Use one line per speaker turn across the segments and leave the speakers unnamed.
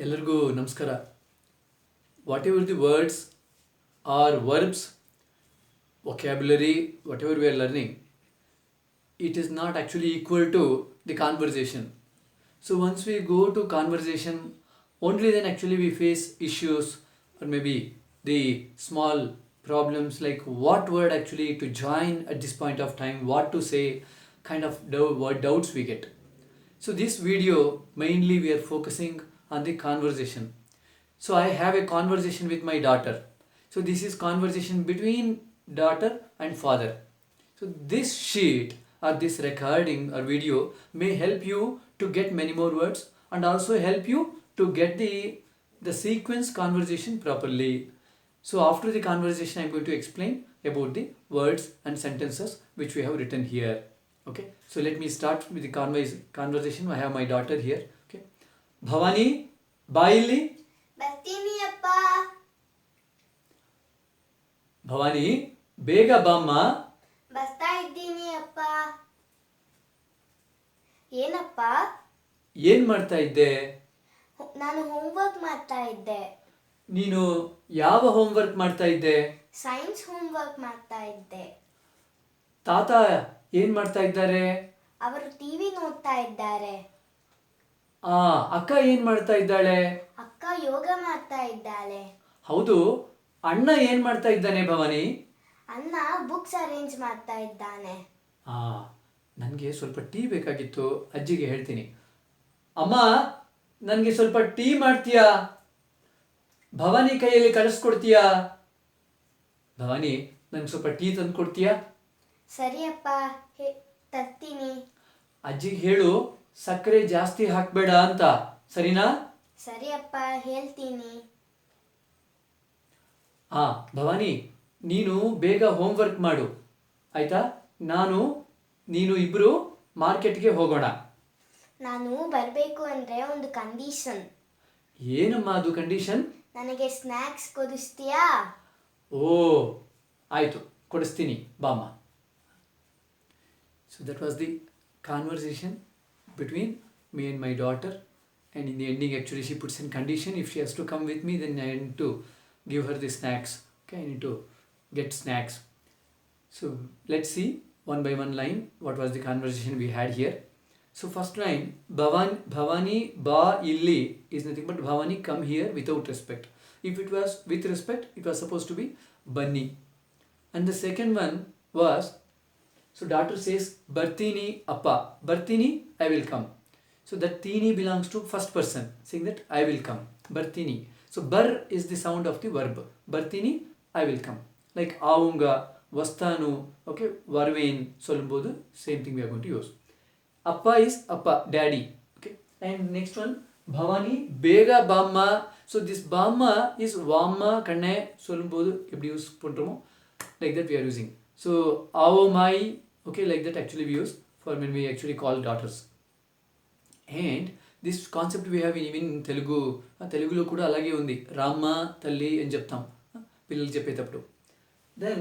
ಎಲ್ಲರಿಗೂ ನಮಸ್ಕಾರ. Whatever the words or verbs, vocabulary, whatever we are learning, it is not actually equal to the conversation. So once we go to conversation, only then actually we face issues or maybe the small problems like what word actually to join at this point of time, what to say, kind of what doubts we get. So this video mainly we are focusing on the conversation. So I have a conversation with my daughter. So this is conversation between daughter and father. So this sheet or this recording or video may help you to get many more words and also help you to get the sequence conversation properly. So after the conversation I am going to explain about the words and sentences which we have written here. Okay, so let me start with the conversation. I have my daughter here. Okay, Bhavani, baa illi.
ಬರ್ತೀನಿ ಅಪ್ಪ.
Bhavani, bEga baammaa.
ಬರ್ತಾ ಇದ್ದೀನಿ ಅಪ್ಪ. ಏನಪ್ಪ?
ಏನ್ ಮಾಡ್ತಾ ಇದ್ದೆ?
ನಾನು ಹೋಮ್ವರ್ಕ್ ಮಾಡ್ತಾ ಇದ್ದೆ.
ನೀನು ಯಾವ ಹೋಮ್ವರ್ಕ್ ಮಾಡ್ತಾ ಇದ್ದೆ?
ಸೈನ್ಸ್ ಹೋಮ್ವರ್ಕ್ ಮಾಡ್ತಾ ಇದ್ದೆ.
ತಾತ ಏನ್ ಮಾಡ್ತಾ ಇದ್ದಾರೆ?
ಅವರು ಟಿವಿ ನೋಡ್ತಾ ಇದ್ದಾರೆ.
ಅಕ್ಕ ಏನ್ ಮಾಡ್ತಾ ಇದ್ದಾಳೆ?
ಅಕ್ಕ ಯೋಗ ಮಾಡ್ತಾ ಇದ್ದಾಳೆ.
ಹೌದು, ಅಣ್ಣ ಏನ್ ಮಾಡ್ತಾ ಇದ್ದಾನೆ ಭವಾನಿ?
ಅಣ್ಣ ಬುಕ್ಸ್ ಅರೇಂಜ್ ಮಾಡ್ತಾ ಇದ್ದಾನೆ.
ನನಗೆ ಸ್ವಲ್ಪ ಟೀ ಬೇಕಾಗಿತ್ತು, ಅಜ್ಜಿಗೆ ಹೇಳ್ತೀನಿ. ಅಮ್ಮ, ನನಗೆ ಸ್ವಲ್ಪ ಟೀ ಮಾಡ್ತೀಯಾ? ಭವಾನಿ ಕೈಯಲ್ಲಿ ಕಳಿಸ್ಕೊಡ್ತೀಯಾ? ಭವಾನಿ, ನನಗೆ ಸ್ವಲ್ಪ ಟೀ ತಂದು ಕೊಡ್ತೀಯಾ?
ಸರಿ ಅಪ್ಪ, ತರ್ತೀನಿ.
ಅಜ್ಜಿಗೆ ಹೇಳು ಸಕ್ಕರೆ ಜಾಸ್ತಿ ಹಾಕಬೇಡ ಅಂತ, ಸರಿನಾ?
ಸರಿ ಅಪ್ಪ, ಹೇಳ್ತೀನಿ.
ಭವಾನಿ, ನೀನು ಬೇಗ ಹೋಮ್ವರ್ಕ್ ಮಾಡು, ಆಯ್ತಾ? ನೀನು ಇಬ್ರು ಮಾರ್ಕೆಟ್ಗೆ ಹೋಗೋಣ.
ನಾನು ಬರಬೇಕು ಅಂದರೆ ಒಂದು ಕಂಡೀಷನ್.
ಏನಮ್ಮ ಅದು ಕಂಡೀಷನ್?
ನನಗೆ ಸ್ನ್ಯಾಕ್ಸ್ ಕೊಡಿಸ್ತೀಯಾ?
ಆಯಿತು, ಕೊಡಿಸ್ತೀನಿ, ಬಾಮ್ಮ. So that was the conversation between me and my daughter, and in the ending actually she puts in condition, if she has to come with me then I need to give her the snacks. Okay, I need to get snacks. So let's see one by one line what was the conversation we had here. So first line, Bhavani baa illi is nothing but Bhavani come here without respect. If it was with respect, it was supposed to be Bunny. And the second one was, so daughter says barteeni appa. Barteeni, I will come. So that teeni belongs to first person, saying that I will come. Barteeni. So bar is the sound of the verb. Barteeni, I will come. Like aunga, vastanu, okay, varven, solumbodu, same thing we are going to use. Appa is appa, daddy. Okay. And next one, Bhavani bEga baammaa. So this baammaa is vaamma kanne solumbodu, eppadi use pandromo, like that we are using. So avo mai, okay, like that actually we use for when we actually call daughters. And this concept we have even in Telugu. Telugulo kuda alage undi, Rama talli అని చెప్తాం పిల్లలు చెప్పేటప్పుడు. Then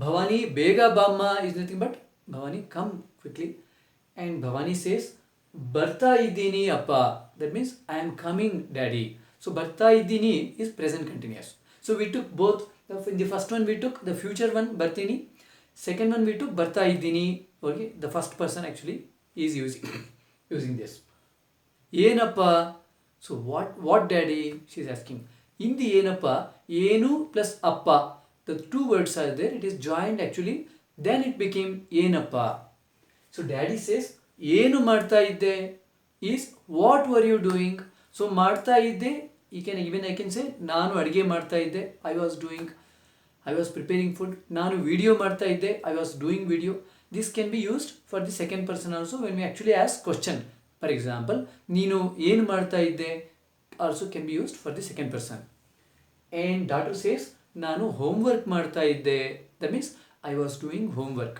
Bhavani bEga baammaa is nothing but Bhavani come quickly, and Bhavani says bartaa iddeeni appa. That means I am coming, daddy. So bartaa iddeeni is present continuous. So we took both. In the first one we took the future one barteeni. Second one we took bartaa iddeeni. Okay, the first person actually is using this. yEnappa. So what daddy? She is asking. In the yEnappa, yEnu plus appa, the two words are there. It is joined actually. Then it became yEnappa. So daddy says yenu maaDtaa idde is what were you doing? So maaDtaa idde, I can say naanu ಅಡಿಗೆ ಮಾಡ್ತಾ ಇದ್ದೆ, I was preparing food. Naanu video ಮಾಡ್ತಾ ಇದ್ದೆ, I was doing video. This can be used for the second person also when we actually ask question. For example, ನೀನು ಏನು ಮಾಡ್ತಾ ಇದ್ದೆ also can be used for the second person. And daughter says ನಾನು homework ಮಾಡ್ತಾ ಇದ್ದೆ. That means I was doing homework.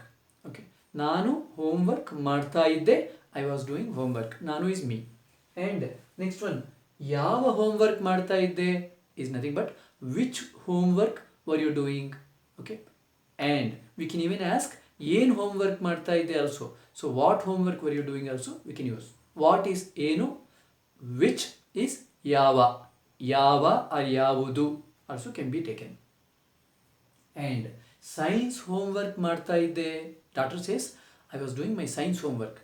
Okay, ನಾನು homework ಮಾಡ್ತಾ ಇದ್ದೆ, I was doing homework. ನಾನು is me. And next one, ಯಾವ homework ಮಾಡ್ತಾ ಇದ್ದೆ is nothing but which homework were you doing? Okay, and we can even ask ಏನು homework ಮಾಡ್ತಾ ಇದ್ದೆ also. So what homework were you doing also we can use. What is yEnu, which is yaava. Yaava or yavudu also can be taken. And science homework ಮಾಡ್ತಾ ಇದ್ದೆ. Daughter says, I was doing my science homework.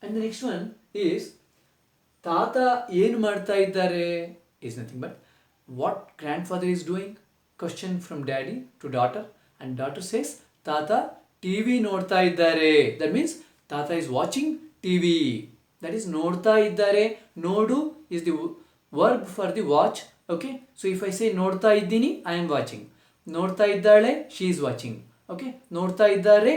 And the next one is ತಾತ ಏನು ಮಾಡ್ತಾ ಇದ್ದಾರೆ is nothing but what grandfather is doing. Question from daddy to daughter, and daughter says ತಾತ TV ನೋಡ್ತಾ ಇದ್ದಾರೆ. That means ತಾತ is watching TV. That is ನೋಡ್ತಾ ಇದ್ದಾರೆ. ನೋಡು is the verb for the watch. Okay, so if I say ನೋಡ್ತಾ ಇದ್ದೀನಿ, I am watching. ನೋಡ್ತಾ ಇದ್ದಾಳೆ, she is watching. Okay, ನೋಡ್ತಾ ಇದ್ದಾರೆ,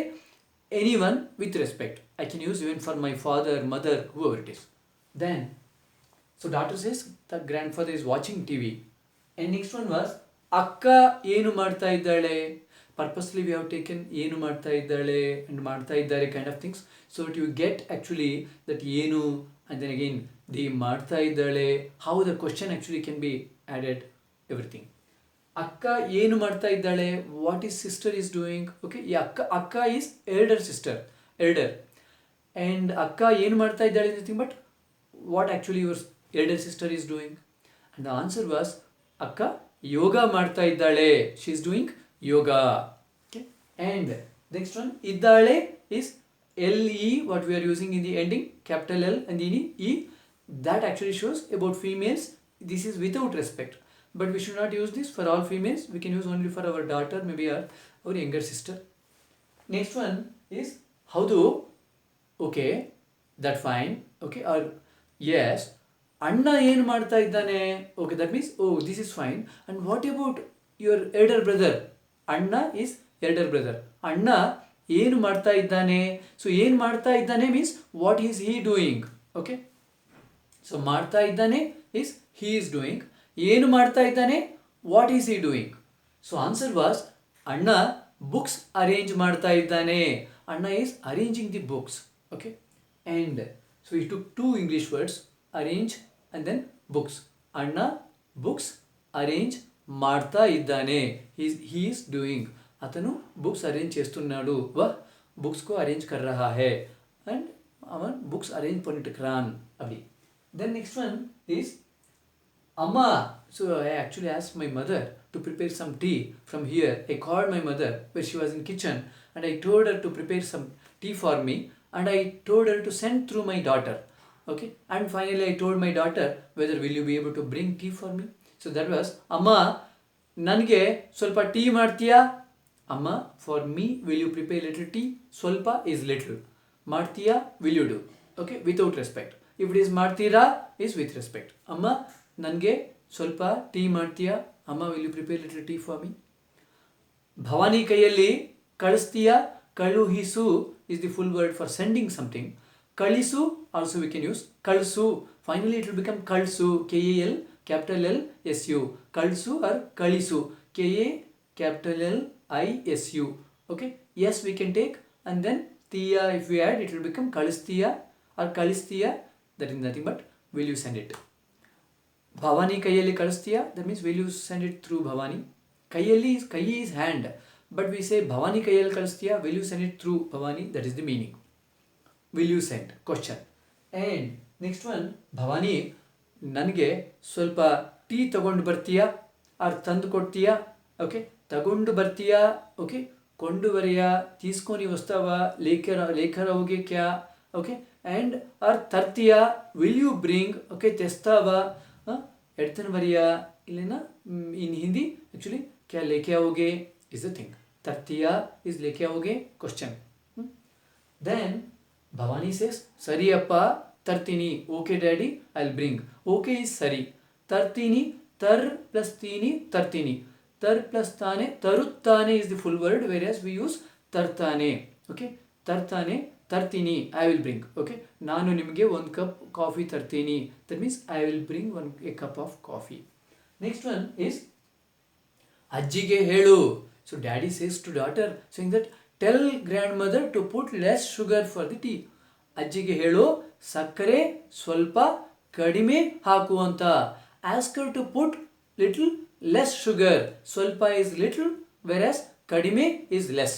anyone with respect. I can use even for my father, mother, whoever it is. Then, so daughter says the grandfather is watching TV. And next one was ಅಕ್ಕ ಏನು ಮಾಡ್ತಾ ಇದ್ದಾಳೆ. Purposely we have taken ಏನು ಮಾಡ್ತಾ ಇದ್ದಾಳೆ and ಮಾಡ್ತಾ ಇದ್ದಾರೆ kind of things, so that you get actually that ಏನು and then again the ಮಾಡ್ತಾ ಇದ್ದಾಳೆ, how the question actually can be added, everything. ಅಕ್ಕ ಏನು ಮಾಡ್ತಾ ಇದ್ದಾಳೆ, what is sister is doing. Okay, ಈ ಅಕ್ಕ is elder sister, elder. And ಅಕ್ಕ ಏನು ಮಾಡ್ತಾ ಇದ್ದಾಳೆ is nothing but what actually your elder sister is doing. And the answer was ಅಕ್ಕ ಯೋಗ ಮಾಡ್ತಾ ಇದ್ದಾಳೆ, she is doing yoga. Okay, and next one iddaare is LE, what we are using in the ending, capital L and the E. That actually shows about females. This is without respect, but we should not use this for all females. We can use only for our daughter, maybe our younger sister. Next one is haudu. Okay, that fine. Okay, or yes, ಅಣ್ಣ ಏನು ಮಾಡ್ತಾ ಇದ್ದಾನೆ. Okay, that means oh, this is fine. And what about your elder brother? ಅಣ್ಣ is elder brother. ಅಣ್ಣ ಏನು ಮಾಡ್ತಾ ಇದ್ದಾನೆ. So ಏನು ಮಾಡ್ತಾ ಇದ್ದಾನೆ means what is he doing. Okay, so ಮಾಡ್ತಾ ಇದ್ದಾನೆ is he is doing. ಏನು ಮಾಡ್ತಾ ಇದ್ದಾನೆ, what is he doing. So answer was ಅಣ್ಣ books arrange ಮಾಡ್ತಾ ಇದ್ದಾನೆ. ಅಣ್ಣ is arranging the books. Okay, and so we took two English words, arrange and then books. ಅಣ್ಣ books arrange ಮಾಡ್ತಾ ಇದ್ದಾನೆ, he is doing. అతను books arrange చేస్తున్నాడు, वह books को arrange कर रहा है, and अमन books arrange பண்ணிட்டு இருக்கிறான் அப்படி. Then next one is amma. So I actually asked my mother to prepare some tea from here. I called my mother when she was in kitchen and I told her to prepare some tea for me, and I told her to send through my daughter. Okay, and finally I told my daughter whether will you be able to bring tea for me. So that was amma ನನಗೆ ಸ್ವಲ್ಪ tea ಮಾಡ್ತೀಯಾ. ಅಮ್ಮ for me will you prepare little tea. ಸ್ವಲ್ಪ is little, ಮಾಡ್ತೀಯಾ will you do. Okay, without respect. If it is ಮಾಡ್ತೀರಾ is with respect. ಅಮ್ಮ ನನಗೆ ಸ್ವಲ್ಪ ಟೀ ಮಾಡ್ತೀಯಾ. ಅಮ್ಮ will you prepare little tea for me. Bhavani ಕೈಯಲ್ಲಿ ಕಳಿಸ್ತೀಯಾ. ಕಳುಹಿಸು is the full word for sending something. ಕಳಿಸು also we can use ಕಳಿಸು. Finally it will become ಕಳಿಸು, KAL capital L S U. ಕಳಿಸು or ಕಳಿಸು, KA capital L I S U. Okay, yes we can take, and then tia if we add it will become ಕಳಿಸ್ತೀಯಾ or ಕಳಿಸ್ತೀಯಾ. That is nothing but will you send it. Bhavani ಕೈಯಲ್ಲಿ ಕಳಿಸ್ತೀಯಾ, that means will you send it through Bhavani. ಕೈಯಲ್ಲಿ ಕೈ is hand, but we say Bhavani ಕೈಯಲ್ಲಿ ಕಳಿಸ್ತೀಯಾ, will you send it through Bhavani. That is the meaning. Will you send question. And next one, Bhavani ನನಗೆ ಸ್ವಲ್ಪ tea ತಗೊಂಡು ಬರ್ತೀಯಾ R ತಂದು ಕೊಡ್ತೀಯಾ. ಓಕೆ, ತಗೊಂಡು ಬರ್ತೀಯಾ. ಓಕೆ, ಕೊಂಡು ಬರೆಯಾ, తీసుకొని వస్తావా, లేఖరావుಗೆ ಕ್ಯಾ. ಓಕೆ, and ಆರ್ ತರ್ತೀಯಾ, will you bring. ಓಕೆ, ತೆಸ್ತಾವಾ, ಎಡ್ತನ ಬರೆಯಾ ಇಲ್ಲೇನಾ. in Hindi actually क्या लेके आओगे is the thing. ತರ್ತೀಯಾ is लेके आओगे question. Then Bhavani says ಸರಿ ಅಪ್ಪ ತರ್ತೀನಿ. Okay daddy I will bring. Okay is ಸರಿ. ತರ್ತೀನಿ, ತರ್ ಪ್ಲಸ್ ತೀನಿ ತರ್ತೀನಿ. ತರ್ ಪ್ಲಸ್ ತಾನೆ ತರುತ್ತಾನೆ is the full word, whereas we use ತರ್ತಾನೆ. ಓಕೆ, ತರ್ತಾನೆ, ತರ್ತೀನಿ, ಐ ವಿಲ್ ಬ್ರಿಂಗ್. ಓಕೆ, ನಾನು ನಿಮಗೆ ಒಂದು ಕಪ್ ಕಾಫಿ ತರ್ತೀನಿ. That means I will bring a cup of coffee. Next one is ಅಜ್ಜಿಗೆ ಹೇಳು. So daddy says to daughter saying that tell grandmother to put less sugar for the tea. ಅಜ್ಜಿಗೆ ಹೇಳು ಸಕ್ಕರೆ ಸ್ವಲ್ಪ ಕಡಿಮೆ ಹಾಕು ಅಂತ. Ask her to put little less sugar. ಸ್ವಲ್ಪ is little whereas ಕಡಿಮೆ is less.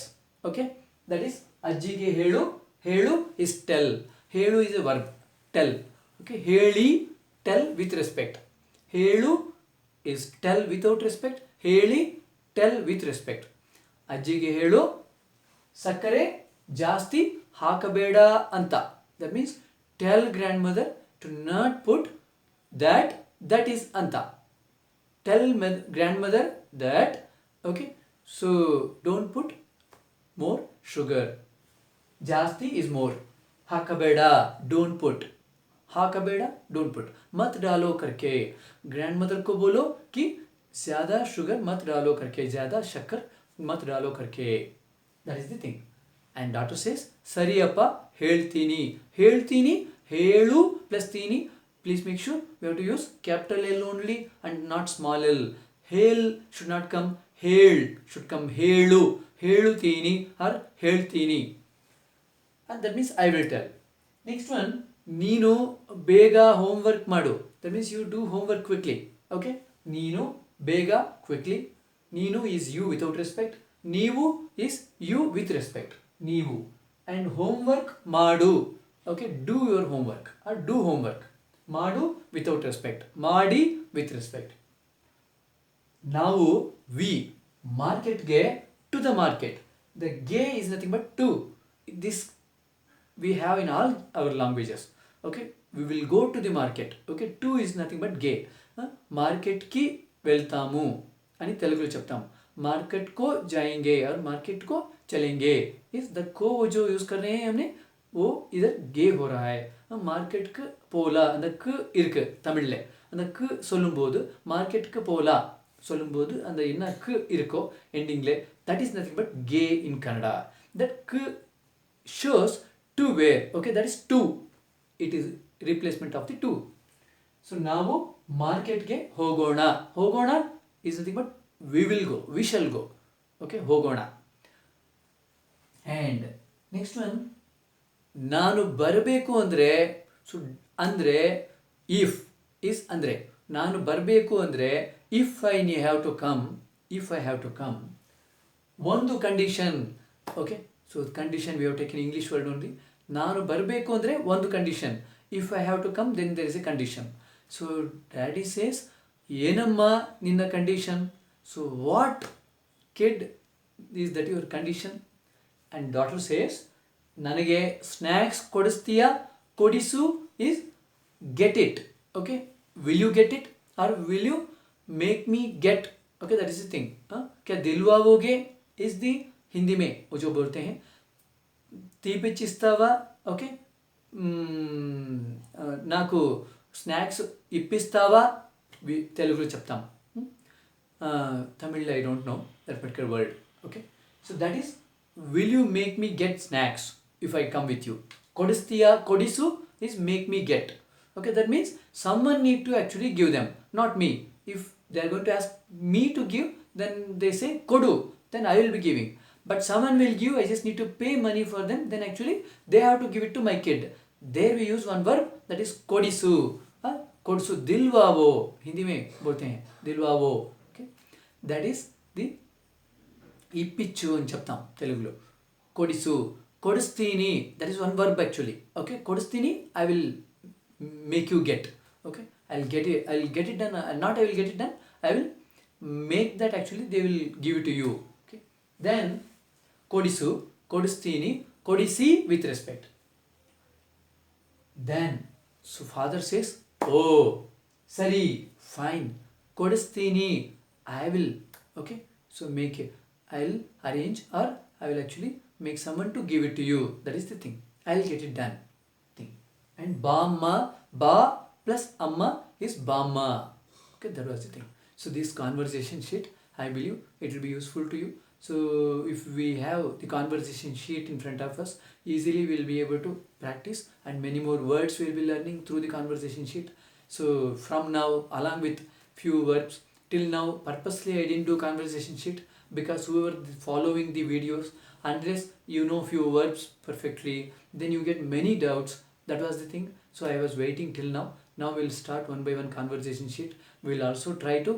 Okay, that is ಅಜ್ಜಿಗೆ ಹೇಳು. ಹೇಳು is tell. ಹೇಳು is a verb, tell. Okay, ಹೇಳಿ tell with respect. ಹೇಳು is tell without respect. ಹೇಳಿ, tell with respect. ಅಜ್ಜಿಗೆ ಹೇಳು ಸಕ್ಕರೆ ಜಾಸ್ತಿ ಹಾಕಬೇಡ ಅಂತ. That means tell grandmother to not put that is anta. Tell grandmother that, okay, so don't put more sugar. Jasti is more. Hakabeda, don't put. Hakabeda, don't put. Mat dalo karke. Grandmother ko bolo ki zyada sugar mat dalo karke, zyada shakkar mat dalo karke. That is the thing. And daughter says, Sari appa, ಹೇಳ್ತೀನಿ. ಹೇಳ್ತೀನಿ, ಹೇಳು plus ತೀನಿ. Please make sure we have to use capital L only and not small l. Hel should not come. Hel should come. Helu. Helutini or heltini. And that means I will tell. Next one, Neenu bega homework madu. That means you do homework quickly. Okay? Neenu bega quickly. Neenu is you without respect. Neevu is you with respect. Neevu. And homework madu. Okay? Do your homework or do homework. Madu without respect. Madi with respect. Now we market ge to the market. The ge is nothing but to. This we have in all our languages. Okay, we will go to the market. Okay, to is nothing but ge. Market ki veltamu ani Telugu lo cheptam. Market ko jayenge और market को चलेंगे. इस the को जो use कर रहे हैं हमने वो इधर गे हो रहा है. மார்க்கெட்டுக்கு போலா அந்த க்கு இருக்கு தமிழ்ல. அந்த க்கு சொல்லும்போது மார்க்கெட்டுக்கு போலா சொல்லும்போது அந்த என்ன க்கு இருக்கோ எண்டிங்ல, that is nothing but ge in Kannada. That க்கு shows to where. Okay, that is to. It is replacement of the to. So ನಾವು ಮಾರ್ಕೆಟ್ಗೆ ಹೋಗೋಣ. ಹೋಗೋಣ is nothing but we will go. We shall go. Okay, ಹೋಗೋಣ. And next one, ನಾನು ಬರಬೇಕು ಅಂದರೆ, so ಅಂದರೆ ಇಫ್ ಇಸ್ ಅಂದರೆ ನಾನು ಬರಬೇಕು ಅಂದರೆ if I have to come, if I have to come ಒಂದು condition. Okay, so condition we have taken English word only. ನಾನು ಬರಬೇಕು ಅಂದರೆ ಒಂದು condition. If I have to come then there is a condition. So daddy says, ಏನಮ್ಮ ನಿನ್ನ condition? So what kid is that your condition? And daughter says, ನನಗೆ snacks ಕೊಡಿಸ್ತೀಯಾ? ಕೊಡಿಸು is get it. Okay, will you get it or will you make me get? Okay, that is the thing. क्या दिलवाओगे is the Hindi में वो जो बोलते हैं తీపిచ్చిస్తావా. Okay, నాకు స్నాక్స్ ఇప్పిస్తావా తెలుగులో చెప్తాం. తమిళ్లో I don't know that particular word. Okay, so that is will you make me get snacks if I come with you. Kodisthiya, kodisu is make me get. Okay, that means someone need to actually give them, not me. If they are going to ask me to give, then they say kodu, then I will be giving. But someone will give, I just need to pay money for them, then actually they have to give it to my kid. There we use one verb, that is kodisu. Kodisu, dilwavo, Hindi mein bolte hain dilwavo. Okay, that is the ఇప్పిచ్చు అని చెప్తాం తెలుగులో. కొడిసు, కొడిస్తీని, that is one verb actually. Okay, కొడిస్తీని I will make you get. Okay, I will get it done, not I will get it done, I will make that actually they will give it to you. Okay, then కొడిసు, కొడిస్తీని, కొడిసి with respect. Then so father says, oh సరి, fine, కొడిస్తీని, I will. Okay, so make a, I'll arrange or I will actually make someone to give it to you. That is the thing. I'll get it done. Thing. And baammaa, ba plus amma is baammaa. Okay, that was the thing. So this conversation sheet, I believe it will be useful to you. So if we have the conversation sheet in front of us, easily we'll be able to practice, and many more words we'll be learning through the conversation sheet. So from now, along with few verbs, till now purposely I didn't do conversation sheet, because whoever following the videos, unless you know few verbs perfectly, then you get many doubts. That was the thing. So I was waiting till now. Now we'll start one by one conversation sheet. We'll also try to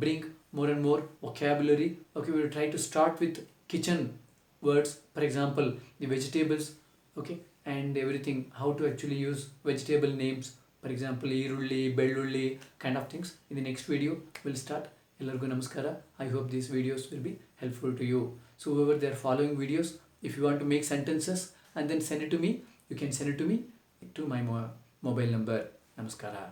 bring more and more vocabulary. Okay, we'll try to start with kitchen words, for example the vegetables, okay, and everything, how to actually use vegetable names. For example, ಈರುಳ್ಳಿ ಬೆಳ್ಳುಳ್ಳಿ kind of things. In the next video we'll start. ಎಲ್ಲರಿಗೂ ನಮಸ್ಕಾರ. I hope these videos will be helpful to you. So whoever they are following videos, if you want to make sentences and then send it to me, you can send it to me to my mobile number. Namaskara.